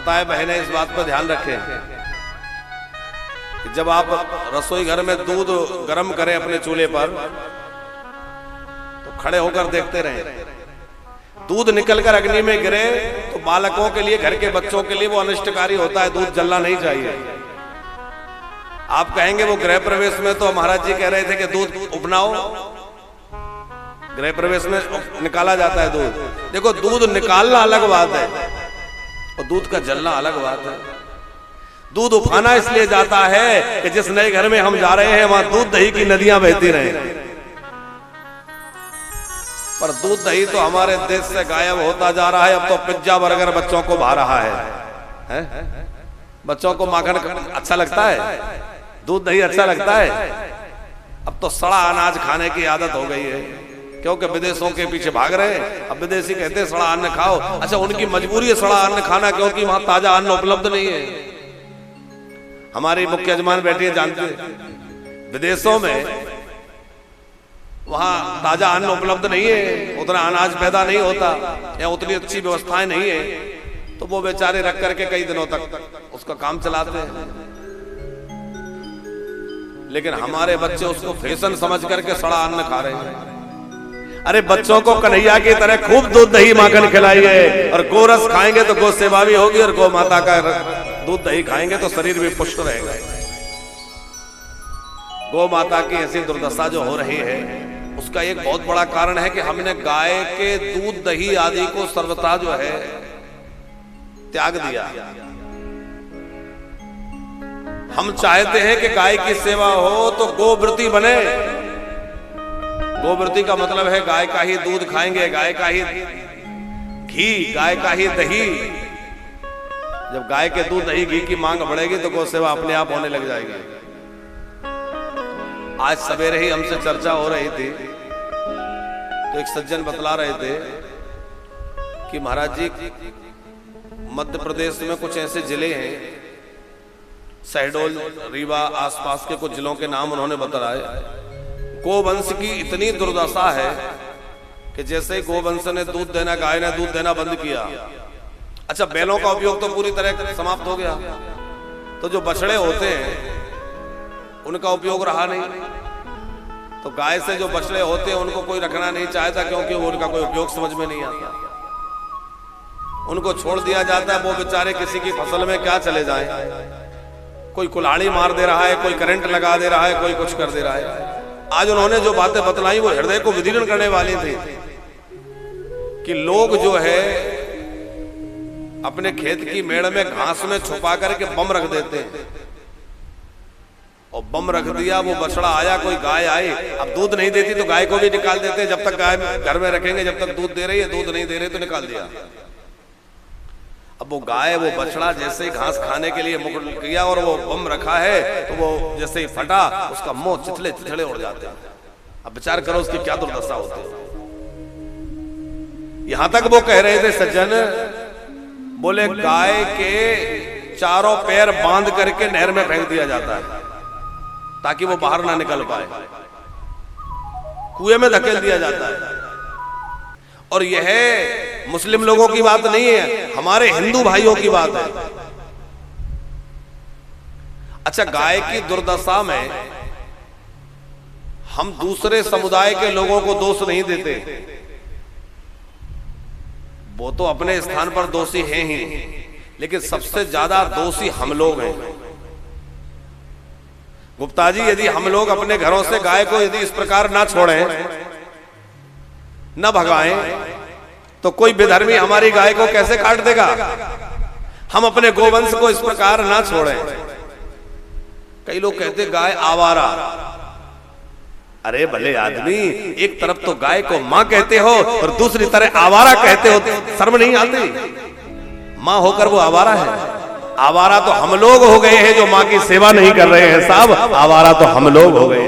माताएं बहनें इस बात पर ध्यान रखें कि जब आप रसोई घर में दूध गर्म करें अपने चूल्हे पर तो खड़े होकर देखते रहें। दूध निकलकर अग्नि में गिरे तो बालकों के लिए, घर के बच्चों के लिए वो अनिष्टकारी होता है, दूध जलना नहीं चाहिए। आप कहेंगे वो गृह प्रवेश में तो महाराज जी कह रहे थे कि दूध उपनाओ, गृह प्रवेश में निकाला जाता है दूध। देखो, दूध निकालना अलग बात है और दूध का जलना अलग बात है। दूध उफाना इसलिए जाता है कि जिस नए घर में हम जा रहे हैं वहां दूध दही की नदियां बहती रहें, पर दूध दही तो हमारे देश से गायब होता जा रहा है। अब तो पिज्जा बर्गर बच्चों को भा रहा है? बच्चों को माखन अच्छा लगता है, दूध दही अच्छा लगता है? अब तो सड़ा अनाज खाने की आदत हो गई है, क्योंकि विदेशों के पीछे भाग रहे हैं। अब विदेशी कहते हैं सड़ा अन्न खाओ। अच्छा, उनकी मजबूरी है सड़ा अन्न खाना, क्योंकि वहां ताजा अन्न उपलब्ध नहीं है। हमारी मुख्य यजमान बैठी है, जानते हैं विदेशों में वहां ताजा अन्न उपलब्ध नहीं है, उतना अनाज पैदा नहीं होता या उतनी अच्छी व्यवस्थाएं नहीं है, तो वो बेचारे रख करके कई दिनों तक उसका काम चलाते हैं। लेकिन हमारे बच्चे उसको फैशन समझ करके सड़ा अन्न खा रहे हैं। अरे बच्चों को कन्हैया की तरह खूब दूध दही माखन खिलाइए, और गोरस खाएंगे तो गौ सेवा भी होगी, और गौ माता का दूध दही खाएंगे तो शरीर भी पुष्ट रहेगा। गौ माता की ऐसी दुर्दशा जो हो रही है, उसका एक बहुत बड़ा कारण है कि हमने गाय के दूध दही आदि को सर्वथा जो है त्याग दिया। हम चाहते हैं कि गाय की सेवा हो तो गोव्रती बने। गोव्रती का मतलब है गाय का ही दूध खाएंगे, गाय का ही घी, गाय का ही दही। जब गाय के दूध दही घी की मांग बढ़ेगी तो गौ सेवा अपने आप होने लग जाएगी। आज सवेरे ही हमसे चर्चा हो रही थी तो एक सज्जन बतला रहे थे कि महाराज जी, मध्य प्रदेश में कुछ ऐसे जिले हैं, शहडोल, रीवा, आसपास के कुछ जिलों के नाम उन्होंने बताए। गोवंश की इतनी दुर्दशा है कि जैसे ही गोवंश ने दूध देना, गाय ने दूध देना बंद किया। अच्छा, बैलों का उपयोग तो पूरी तरह समाप्त हो गया, तो जो बछड़े होते हैं उनका उपयोग रहा नहीं। तो गाय से जो बछड़े होते हैं उनको कोई रखना नहीं चाहता, क्योंकि वो उनका कोई उपयोग समझ में नहीं आता। उनको छोड़ दिया जाता है, वो बेचारे किसी की फसल में क्या चले जाएं। कोई कुल्हाड़ी मार दे रहा है, कोई करंट लगा दे रहा है, कोई कुछ कर दे रहा है। आज उन्होंने जो बातें बतलाई वो हृदय को विदीर्ण करने वाली थी कि लोग जो है अपने खेत की मेड़ में घास में छुपा करके बम रख देते हैं, और बम रख दिया, वो बछड़ा आया, कोई गाय आई, अब दूध नहीं देती तो गाय को भी निकाल देते हैं। जब तक गाय घर में रखेंगे, जब तक दूध दे रही है, दूध नहीं दे रही तो निकाल दिया। अब वो गाय, वो बछड़ा जैसे ही घास खाने के लिए मुख किया और वो बम रखा है, तो वो जैसे ही फटा, उसका मुंह चिथड़े चिथड़े उड़ जाते हैं। अब विचार करो उसकी क्या दुर्दशा होती है। यहां तक वो कह रहे थे सज्जन, बोले गाय के चारों पैर बांध करके नहर में फेंक दिया जाता है ताकि वो बाहर ना निकल पाए, कुएं में धकेल दिया जाता है। और यह मुस्लिम लोगों की बात नहीं है, हमारे हिंदू भाइयों की बात है। अच्छा, गाय की दुर्दशा में हम दूसरे समुदाय के लोगों को दोष नहीं देते, वो तो अपने स्थान पर दोषी हैं ही, लेकिन सबसे ज्यादा दोषी हम लोग हैं। गुप्ता जी, यदि हम लोग अपने घरों से गाय को यदि इस प्रकार ना छोड़ें, न भगाएं, तो कोई बेधर्मी हमारी गाय को कैसे काट देगा। हम अपने गोवंश को इस प्रकार ना छोड़ें। कई लोग कहते गाय आवारा। अरे भले आदमी, एक तरफ तो गाय को मां कहते हो और दूसरी तरह आवारा कहते हो, शर्म नहीं आती? मां होकर वो आवारा है। आवारा तो हम लोग हो गए हैं जो मां की सेवा नहीं कर रहे हैं साहब, आवारा तो हम लोग हो गए।